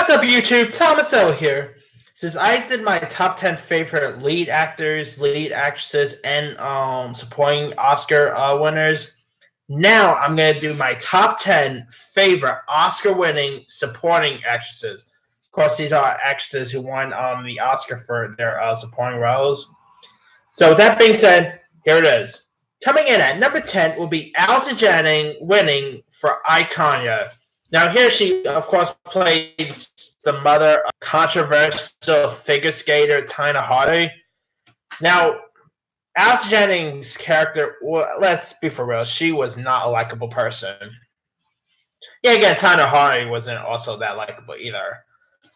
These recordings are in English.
What's up, YouTube? Thomas L here. Since I did my top 10 favorite lead actors, lead actresses, and supporting Oscar winners, now I'm going to do my top 10 favorite Oscar-winning supporting actresses. Of course, these are actresses who won the Oscar for their supporting roles. So with that being said, here it is. Coming in at number 10 will be Allison Janney winning for I, Tonya. Now here she, of course, plays the mother of controversial figure skater Tina Hardy. Now, Allison Janney's character, well, let's be for real, she was not a likable person. Yeah, again, Tina Hardy wasn't also that likable either.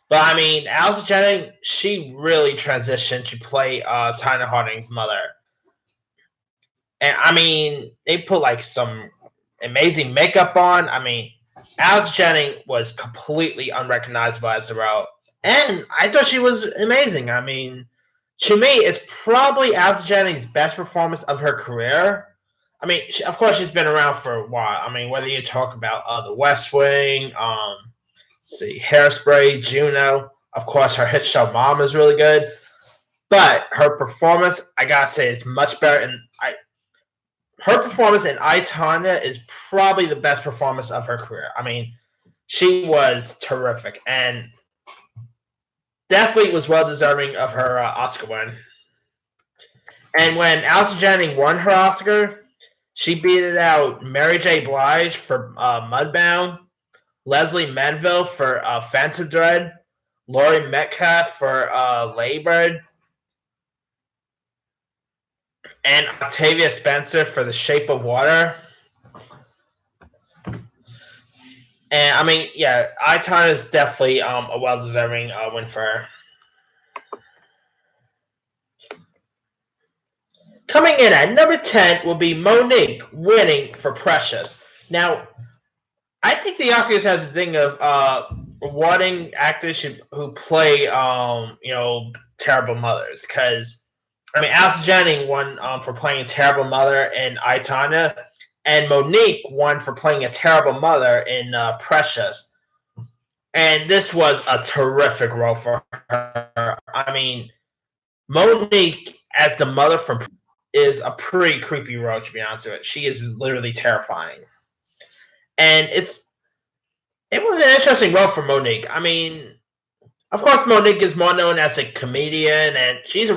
But I mean, Allison Janney, she really transitioned to play Tina Hardy's mother. And I mean, they put like some amazing makeup on. I mean, Allison Janney was completely unrecognizable as the role. And I thought she was amazing. I mean, to me, it's probably Allison Janney's best performance of her career. I mean, of course, she's been around for a while. I mean, whether you talk about The West Wing, Hairspray, Juno, of course, her hit show Mom is really good. But her performance, I gotta say, is much better. And her performance in I, Tonya is probably the best performance of her career. I mean, she was terrific and definitely was well deserving of her Oscar win. And when Allison Janney won her Oscar, she beat out Mary J. Blige for Mudbound, Leslie Manville for Phantom Thread, Laurie Metcalf for Lady Bird, and Octavia Spencer for The Shape of Water. And I mean, yeah, I, Tonya is definitely a well-deserving win for her. Coming in at number 10 will be Mo'Nique winning for Precious. Now, I think the Oscars has a thing of rewarding actors who play, terrible mothers. Because, I mean, Allison Janney won for playing a terrible mother in I, Tonya, and Mo'Nique won for playing a terrible mother in Precious. And this was a terrific role for her. I mean, Mo'Nique as the mother from is a pretty creepy role, to be honest with you. She is literally terrifying. And it was an interesting role for Mo'Nique. I mean, of course, Mo'Nique is more known as a comedian, and she's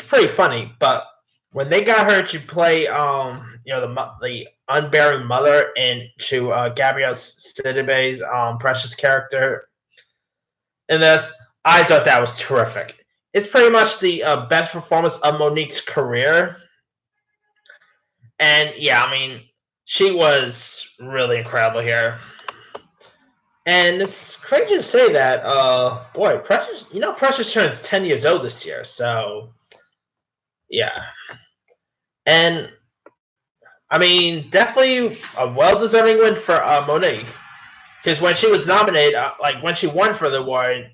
pretty funny. But when they got her to play, the unbearing mother into Gabrielle Sidibe's Precious character in this, I thought that was terrific. It's pretty much the best performance of Mo'Nique's career. And yeah, I mean, she was really incredible here. And it's crazy to say that, Precious turns 10 years old this year, so yeah. And I mean, definitely a well-deserving win for Mo'Nique. Because when she was nominated, when she won for the award,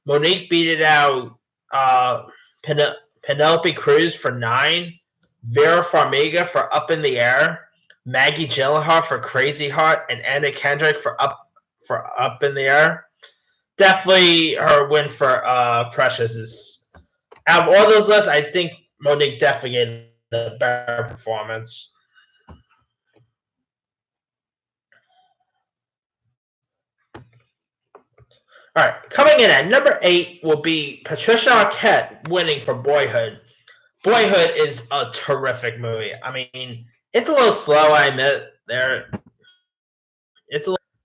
Mo'Nique beat it out Penelope Cruz for 9, Vera Farmiga for Up in the Air, Maggie Gyllenhaal for Crazy Heart, and Anna Kendrick for Up in the Air. Definitely her win for Precious is, out of all those lists, I think Mo'Nique definitely gave the better performance. All right, coming in at number 8 will be Patricia Arquette winning for Boyhood. Boyhood is a terrific movie. I mean, it's a little slow, I admit.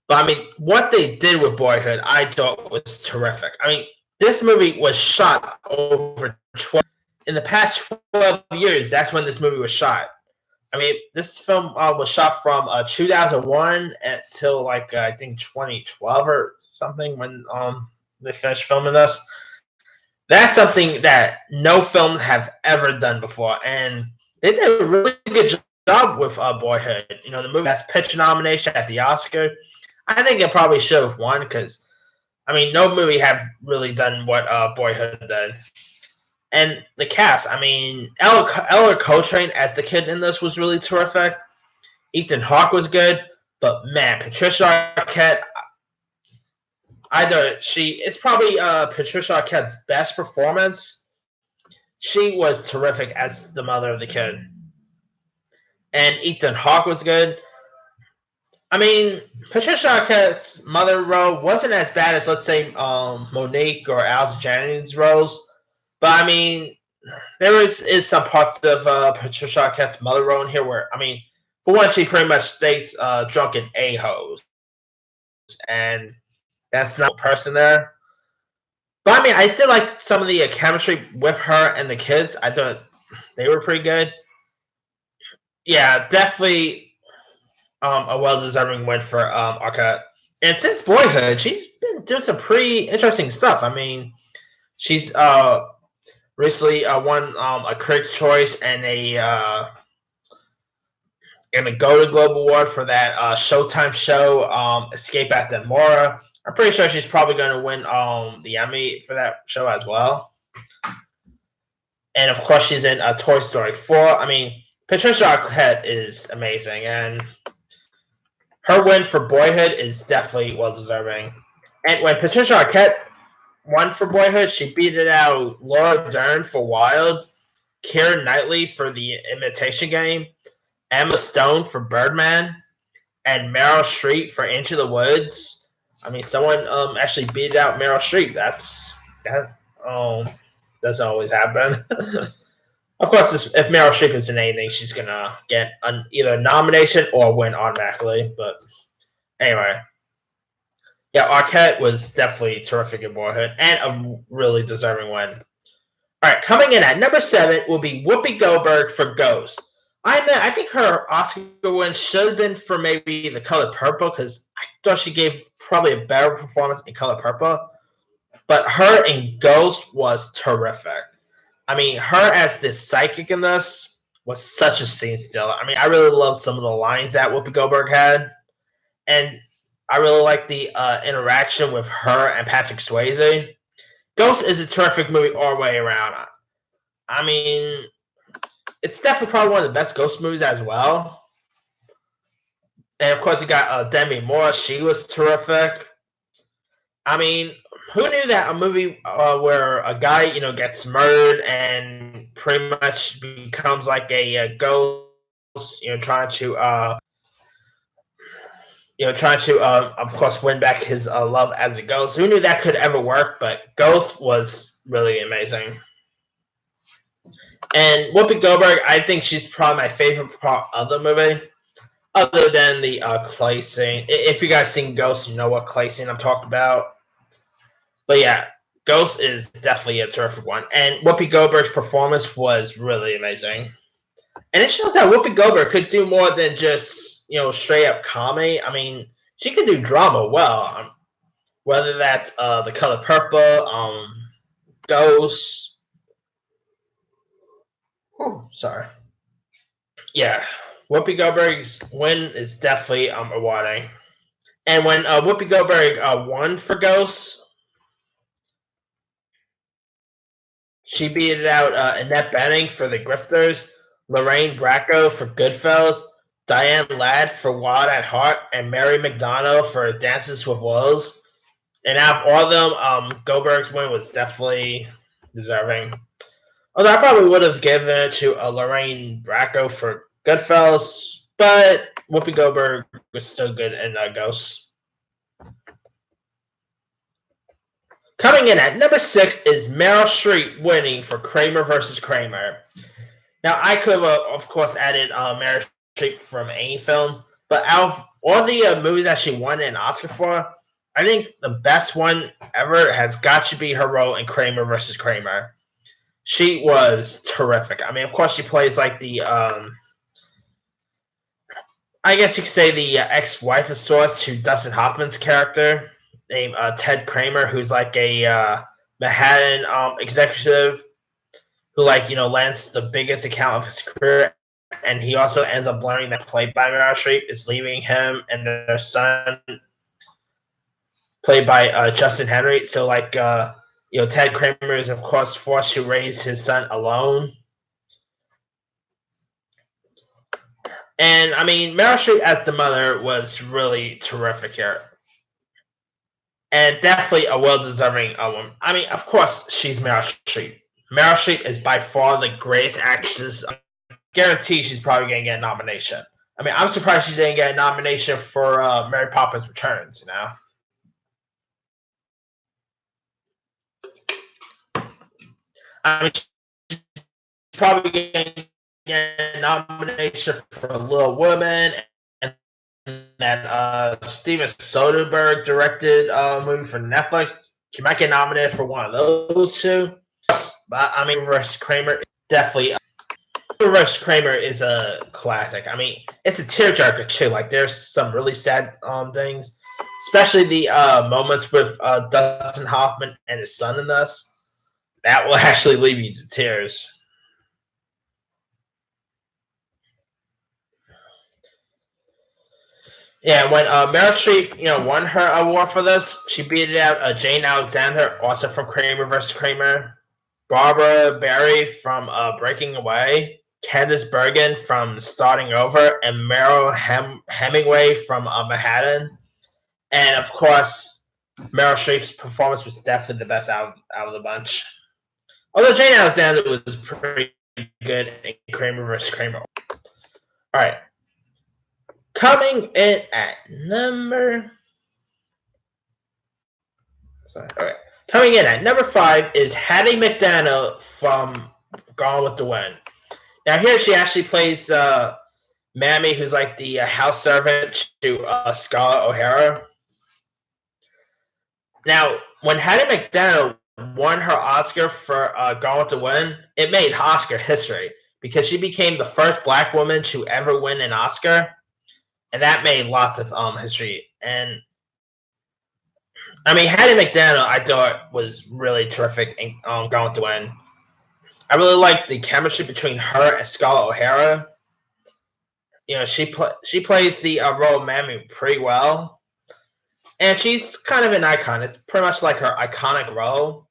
But I mean, what they did with Boyhood, I thought was terrific. I mean, this movie was shot over 12. In the past 12 years, that's when this movie was shot. I mean, this film was shot from 2001 until I think 2012 or something when they finished filming this. That's something that no film have ever done before, and they did a really good job with Boyhood. The movie has Picture nomination at the Oscar. I think it probably should have won because, I mean, no movie have really done what Boyhood did. And the cast, I mean, Ella Coltrane as the kid in this was really terrific. Ethan Hawke was good, but man, Patricia Arquette, It's probably Patricia Arquette's best performance. She was terrific as the mother of the kid, and Ethan Hawke was good. I mean, Patricia Arquette's mother role wasn't as bad as, let's say, Monique or Alice Jennings' roles, but I mean, is some parts of Patricia Arquette's mother role in here where, I mean, for one, she pretty much states drunken a-hoes, and that's not a person there. But I mean, I did like some of the chemistry with her and the kids. I thought they were pretty good. Yeah, definitely a well-deserving win for Arquette. And since Boyhood, she's been doing some pretty interesting stuff. I mean, she's recently won a Critics' Choice and a Golden Globe Award for that Showtime show, Escape at Demora. I'm pretty sure she's probably going to win the Emmy for that show as well. And of course, she's in Toy Story 4. I mean, Patricia Arquette is amazing, and her win for Boyhood is definitely well deserving. And when Patricia Arquette won for Boyhood, she beat it out Laura Dern for Wild, Keira Knightley for The Imitation Game, Emma Stone for Birdman, and Meryl Streep for Into the Woods. I mean, someone actually beat out Meryl Streep. That doesn't always happen. Of course, if Meryl Streep is in anything, she's gonna get either a nomination or win automatically. But anyway, yeah, Arquette was definitely terrific in Boyhood and a really deserving win. All right, coming in at number 7 will be Whoopi Goldberg for Ghost. I think her Oscar win should have been for maybe The Color Purple because I thought she gave probably a better performance in Color Purple. But her in Ghost was terrific. I mean, her as this psychic in this was such a scene stealer. I mean, I really loved some of the lines that Whoopi Goldberg had. And I really like the interaction with her and Patrick Swayze. Ghost is a terrific movie all the way around. I mean, it's definitely probably one of the best Ghost movies as well. And of course, you got Demi Moore. She was terrific. I mean, who knew that a movie where a guy, gets murdered and pretty much becomes like a ghost, trying to, of course, win back his love as a ghost. Who knew that could ever work? But Ghost was really amazing. And Whoopi Goldberg, I think she's probably my favorite part of the movie, other than the clay scene. If you guys seen Ghost, you know what clay scene I'm talking about. But yeah, Ghost is definitely a terrific one. And Whoopi Goldberg's performance was really amazing. And it shows that Whoopi Goldberg could do more than just, straight up comedy. I mean, she could do drama well. Whether that's The Color Purple, Ghost. Sorry. Yeah, Whoopi Goldberg's win is definitely rewarding. And when Whoopi Goldberg won for Ghost, she beat out Annette Bening for The Grifters, Lorraine Bracco for Goodfellas, Diane Ladd for Wild at Heart, and Mary McDonnell for Dances with Wolves. And out of all of them, Goldberg's win was definitely deserving. Although I probably would have given it to Lorraine Bracco for Goodfellas, but Whoopi Goldberg was still good in Ghost. Coming in at number 6 is Meryl Streep winning for Kramer versus Kramer. Now, I could have, of course, added Meryl Streep from any film, but out of all the movies that she won an Oscar for, I think the best one ever has got to be her role in Kramer versus Kramer. She was terrific. I mean, of course, she plays like the, I guess you could say the ex-wife of sorts to Dustin Hoffman's character named Ted Kramer, who's like a Manhattan executive who, lands the biggest account of his career. And he also ends up learning that played by Meryl Streep is leaving him and their son, played by Justin Henry. So, Ted Kramer is, of course, forced to raise his son alone. And, I mean, Meryl Streep as the mother was really terrific here. and definitely a well-deserving woman. I mean, of course, she's Meryl Streep. Meryl Streep is by far the greatest actress. I guarantee she's probably gonna get a nomination. I mean, I'm surprised she didn't get a nomination for Mary Poppins Returns. I mean, she's probably gonna get a nomination for Little Women, and that Steven Soderbergh directed movie for Netflix. She might get nominated for one of those two. But I mean, Reverse Kramer definitely. Reverse Kramer is a classic. I mean, it's a tearjerker too. Like, there's some really sad things, especially the moments with Dustin Hoffman and his son in this. That will actually leave you to tears. Yeah, when Meryl Streep, won her award for this, she beat out Jane Alexander, also from Kramer vs. Kramer, Barbara Barry from Breaking Away, Candice Bergen from Starting Over, and Meryl Hemingway from Manhattan. And of course, Meryl Streep's performance was definitely the best out of the bunch. Although Jane Alexander was pretty good in Kramer vs. Kramer. All right. Coming in at number. Sorry. All right. Coming in at number 5 is Hattie McDaniel from Gone with the Wind. Now here she actually plays Mammy, who's like the house servant to Scarlett O'Hara. Now, when Hattie McDaniel won her Oscar for Gone with the Wind, it made Oscar history because she became the first black woman to ever win an Oscar, and that made lots of history. And I mean, Hattie McDaniel, I thought was really terrific in Gone with the Wind. I really liked the chemistry between her and Scarlett O'Hara. She plays the role of Mammy pretty well, and she's kind of an icon. It's pretty much like her iconic role.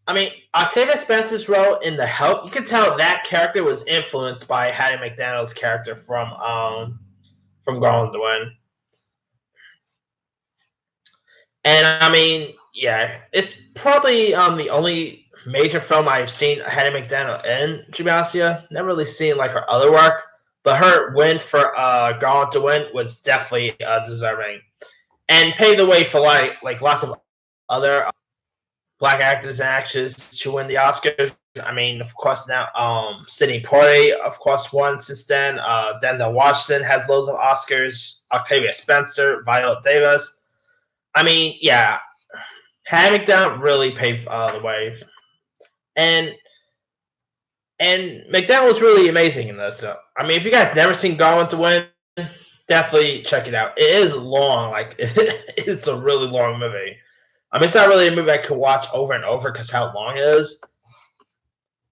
I mean, Octavia Spencer's role in The Help, you can tell that character was influenced by Hattie McDaniel's character from Gone with the Wind. And I mean, yeah, it's probably the only major film I've seen Hattie McDaniel in, to be honest with you. Never really seen like her other work, but her win for Gone with the Wind was definitely deserving, and paved the way for like lots of other black actors and actresses to win the Oscars. I mean, of course, now Sidney Poitier, of course, won since then. Denzel Washington has loads of Oscars. Octavia Spencer, Viola Davis. I mean, yeah, Hattie McDaniel really paved the way, and McDaniel was really amazing in this. So, I mean, if you guys never seen Gone with the Wind, definitely check it out. It is long, like it's a really long movie. I mean, it's not really a movie I could watch over and over because how long it is.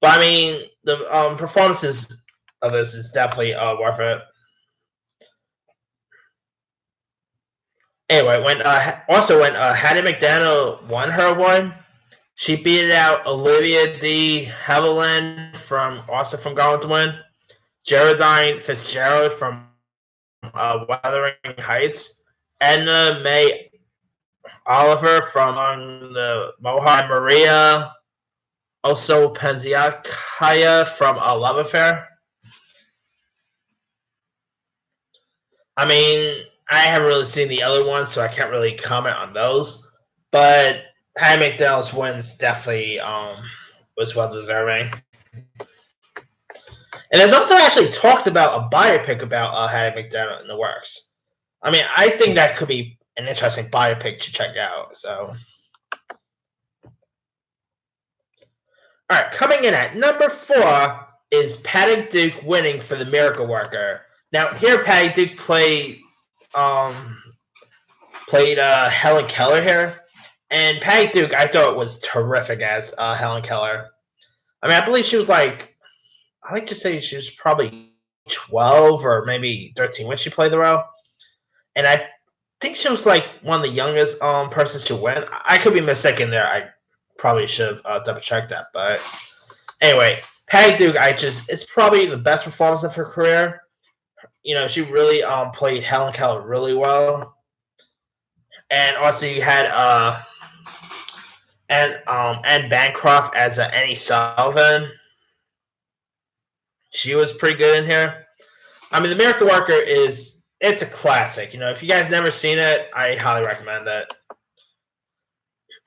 But I mean, the performances of this is definitely worth it. Anyway, when Hattie McDaniel won her award, she beat out Olivia de Havilland from Gone with the Wind, Geraldine Fitzgerald from Wuthering Heights, Edna May Oliver from the Mohawk, Maria also Panziakaya from A Love Affair. I mean, I haven't really seen the other ones, so I can't really comment on those. But Hattie McDaniel's wins definitely was well deserving. And there's also actually talks about a biopic about Hattie McDaniel in the works. I mean, I think that could be an interesting biopic to check out. So, all right, coming in at number 4 is Patty Duke winning for The Miracle Worker. Now, here Patty Duke played Helen Keller here, and Patty Duke I thought was terrific as Helen Keller. I mean, I believe she was like, I like to say she was probably 12 or maybe 13 when she played the role, and I think she was like one of the youngest persons to win. I could be mistaken there. I probably should have double checked that, but anyway, Patty Duke, it's probably the best performance of her career. She really played Helen Keller really well. and also you had Anne Bancroft as Annie Sullivan. She was pretty good in here. I mean, The Miracle Worker it's a classic. If you guys never seen it, I highly recommend it.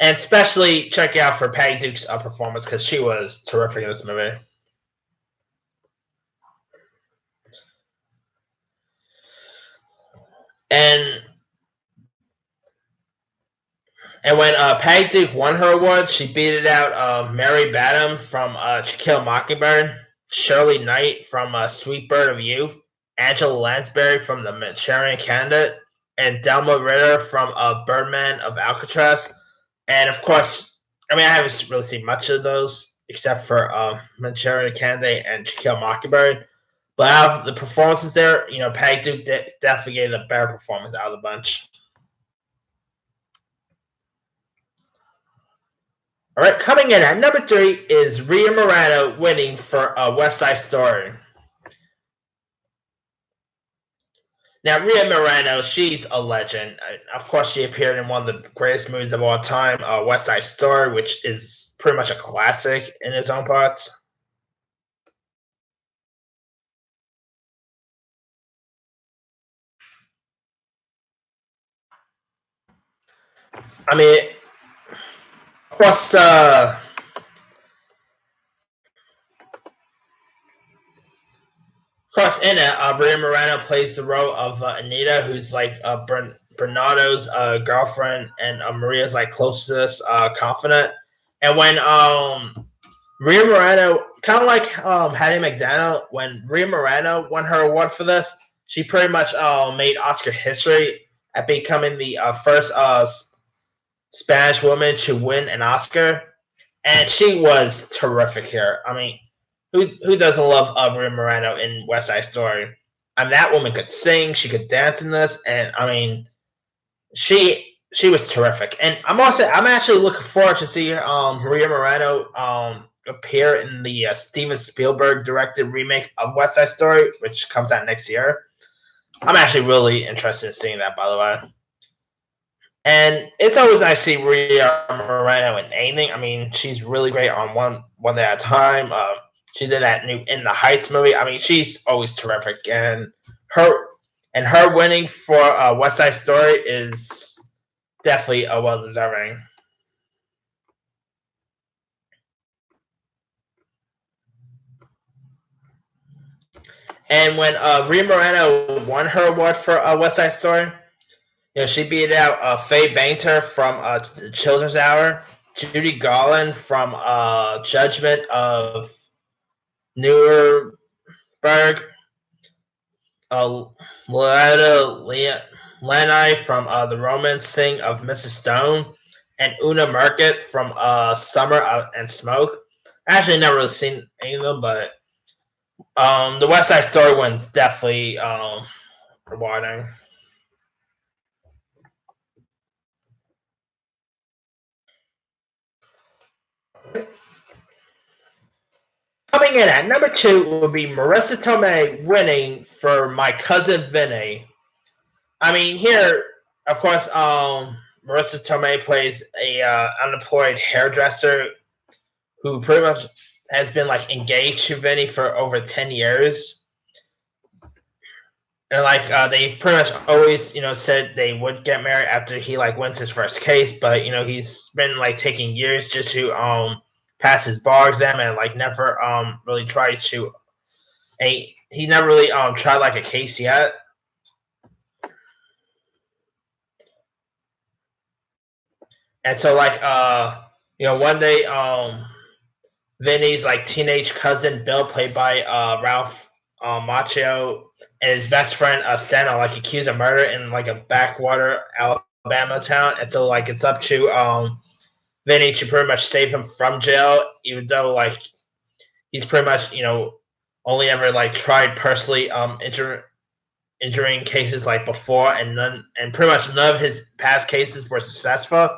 And especially check out for Patty Duke's performance because she was terrific in this movie. And when Patty Duke won her award, she beat out Mary Badham from To Kill a Mockingbird, Shirley Knight from Sweet Bird of Youth, Angela Lansbury from The Manchurian Candidate, and Delma Ritter from Birdman of Alcatraz. And of course, I mean, I haven't really seen much of those except for Manchurian Candidate and To Kill a Mockingbird. But out of the performances there, Patty Duke definitely gave the better performance out of the bunch. All right, coming in at number 3 is Rita Moreno winning for West Side Story. Now, Rita Moreno, she's a legend. Of course, she appeared in one of the greatest movies of all time, West Side Story, which is pretty much a classic in its own parts. I mean, of course, in it, Rita Moreno plays the role of Anita, who's like Bernardo's girlfriend, and Maria's like closest confidant. And when Rita Moreno, kind of like Hattie McDaniel, when Rita Moreno won her award for this, she pretty much made Oscar history at becoming the first Spanish woman to win an Oscar, and she was terrific here. I mean, who doesn't love Rita Moreno in West Side Story? I mean, that woman could sing, she could dance in this, and I mean, she was terrific. And I'm actually looking forward to see Rita Moreno appear in the Steven Spielberg directed remake of West Side Story, which comes out next year. I'm actually really interested in seeing that, by the way. And it's always nice to see Rita Moreno in anything. I mean, she's really great on One Day at a Time. She did that new In the Heights movie. I mean, she's always terrific, and her winning for West Side Story is definitely well deserving. And when Rita Moreno won her award for West Side Story, she beat out Faye Bainter from The Children's Hour, Judy Garland from Judgment of Nuremberg, Loretta Lanai from The Romancing of Mrs. Stone, and Una Market from Summer and Smoke. I actually never really seen any of them, but the West Side Story one's definitely rewarding. Coming in at number 2 will be Marisa Tomei winning for My Cousin Vinny. I mean, here, of course, Marisa Tomei plays a unemployed hairdresser who pretty much has been like engaged to Vinny for over 10 years. And like they pretty much always, said they would get married after he like wins his first case, but he's been like taking years just to pass his bar exam and like never really tried to he never really tried like a case yet. And so like one day Vinny's like teenage cousin Bill, played by Ralph Macchio, and his best friend Steno like accused of murder in like a backwater Alabama town. And so like it's up to Vinny to pretty much save him from jail, even though like he's pretty much only ever like tried personally injuring cases like before, and pretty much none of his past cases were successful.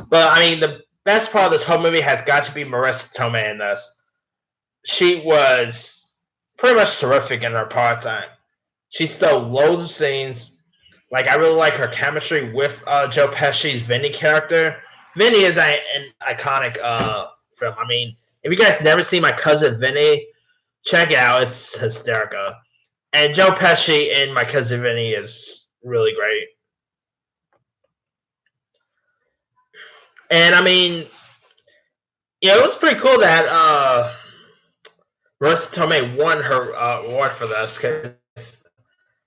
But I mean, the best part of this whole movie has got to be Marisa Tomei in this. She was pretty much terrific in her part time. She stole loads of scenes. Like, I really like her chemistry with Joe Pesci's Vinny character. Vinny is an iconic film. I mean, if you guys never seen My Cousin Vinny, check it out. It's hysterical. And Joe Pesci in My Cousin Vinny is really great. And I mean, it was pretty cool that Marissa Tomei won her award for this because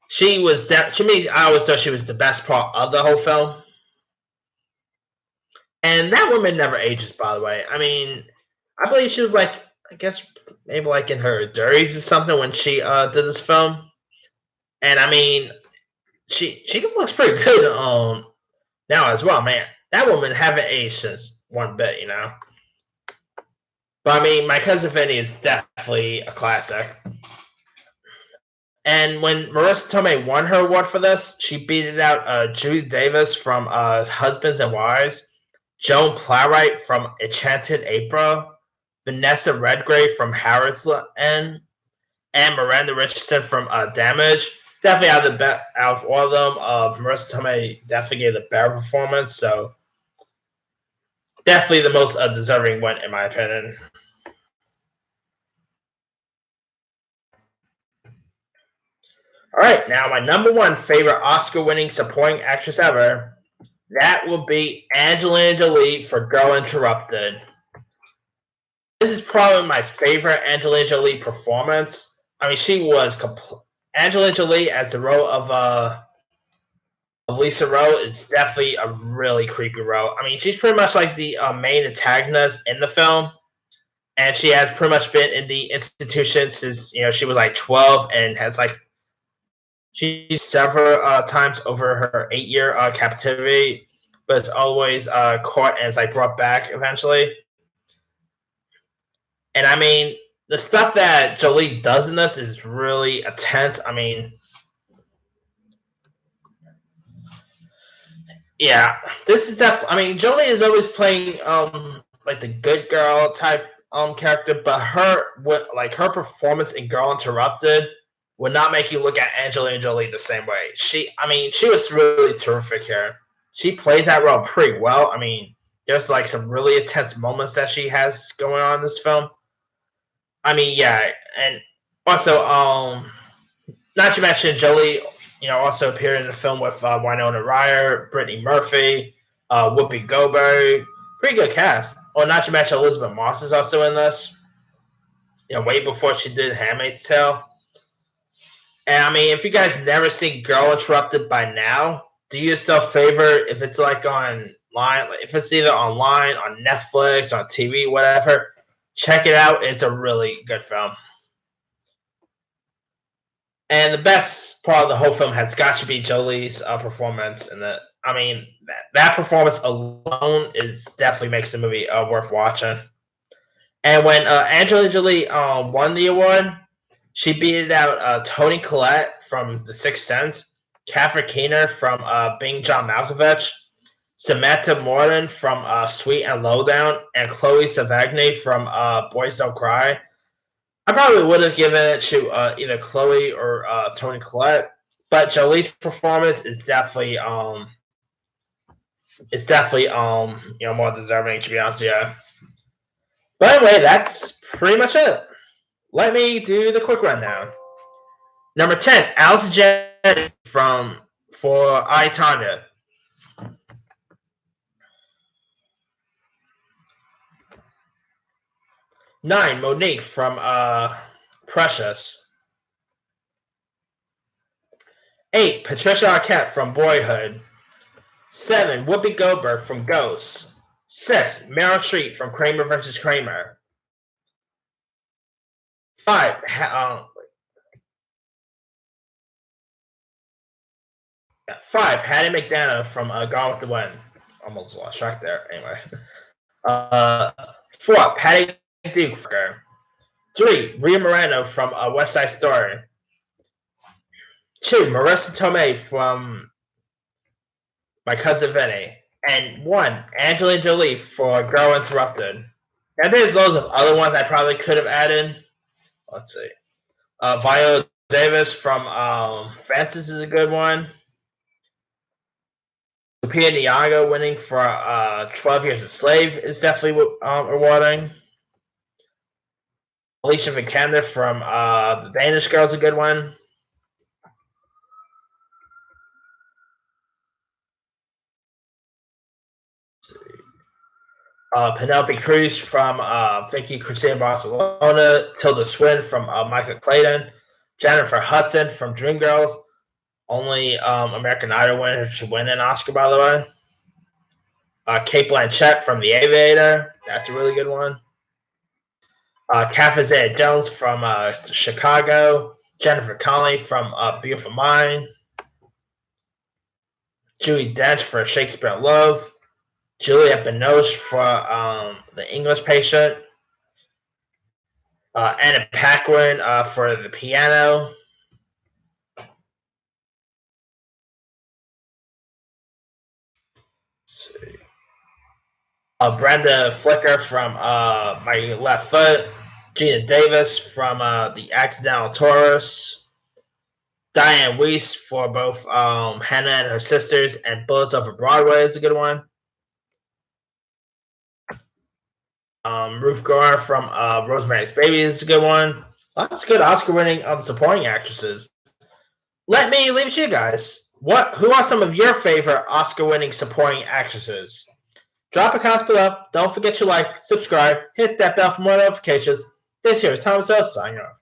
she was to me. I always thought she was the best part of the whole film. And that woman never ages, by the way. I mean, I believe she was like, I guess maybe like in her 30s or something when she did this film. And I mean, she looks pretty good now as well, man. That woman haven't aged since one bit, you know. But I mean, My Cousin Vinny is definitely a classic. And when Marissa Tomei won her award for this, she beat it out Judy Davis from Husbands and Wives, Joan Plowright from Enchanted April, Vanessa Redgrave from Harrod's End, and Miranda Richardson from Damage. Definitely out of all of them, Marissa Tomei definitely gave the better performance. So definitely the most deserving one, in my opinion. All right, now my number one favorite Oscar-winning supporting actress ever, that will be Angelina Jolie for Girl Interrupted. This is probably my favorite Angelina Jolie performance. I mean, she was Angelina Jolie as the role of Lisa Rowe is definitely a really creepy role. I mean, she's pretty much like the main antagonist in the film, and she has pretty much been in the institution since she was like 12 and has like she's several times over her 8-year captivity, but it's always caught and it's like brought back eventually. And I mean, the stuff that Jolie does in this is really intense. I mean, yeah, this is definitely. I mean, Jolie is always playing like the good girl type character, but her performance in Girl Interrupted would not make you look at Angelina Jolie the same way. She was really terrific here. She plays that role pretty well. I mean, there's like some really intense moments that she has going on in this film. I mean, yeah, and also, not to mention Jolie, also appeared in the film with Winona Ryder, Brittany Murphy, Whoopi Goldberg. Pretty good cast. Well, not to mention Elizabeth Moss is also in this. Way before she did *Handmaid's Tale*. And I mean, if you guys never seen Girl Interrupted by now, do yourself a favor if it's like online, if it's either online, on Netflix, on TV, whatever, check it out. It's a really good film. And the best part of the whole film has got to be Jolie's performance. And I mean, that performance alone definitely makes the movie worth watching. And when Angelina Jolie won the award, she beat out Toni Collette from The Sixth Sense, Catherine Keener from Being John Malkovich, Samantha Morton from Sweet and Lowdown, and Chloe Sevigny from Boys Don't Cry. I probably would have given it to either Chloe or Toni Collette, but Jolie's performance is definitely more deserving, to be honest. Yeah. But anyway, that's pretty much it. Let me do the quick rundown. Number 10, Allison Janney for I, Tonya. 9, Monique from Precious. 8, Patricia Arquette from Boyhood. 7, Whoopi Goldberg from Ghost. 6, Meryl Streep from Kramer vs. Kramer. 5, Hattie McDonough from Gone with the Wind. Almost lost track there. Anyway. 4, Patty Duke. 3, Rita Moreno from West Side Story. 2, Marissa Tomei from My Cousin Vinny. And 1, Angelina Jolie for Girl Interrupted. Now there's loads of other ones I probably could have added. Let's see. Viola Davis from Frances is a good one. Lupita Nyong'o winning for 12 Years a Slave is definitely rewarding. Alicia Vikander from The Danish Girl is a good one. Penelope Cruz from Vicky Cristina Barcelona. Tilda Swinton from Michael Clayton. Jennifer Hudson from Dreamgirls. Only American Idol winner should win an Oscar, by the way. Cate Blanchett from The Aviator. That's a really good one. Catherine Zeta-Jones from Chicago. Jennifer Connelly from Beautiful Mind. Judi Dench for Shakespeare in Love. Juliette Binoche for The English Patient. Anna Paquin for The Piano. Let's see. Brenda Flicker from My Left Foot. Gina Davis from The Accidental Taurus. Diane Weiss for both Hannah and Her Sisters and Bullets Over Broadway is a good one. Ruth Garr from Rosemary's Baby is a good one. Lots of good Oscar-winning supporting actresses. Let me leave it to you guys. Who are some of your favorite Oscar-winning supporting actresses? Drop a comment below. Don't forget to like, subscribe, hit that bell for more notifications. This here is Thomas O signing off.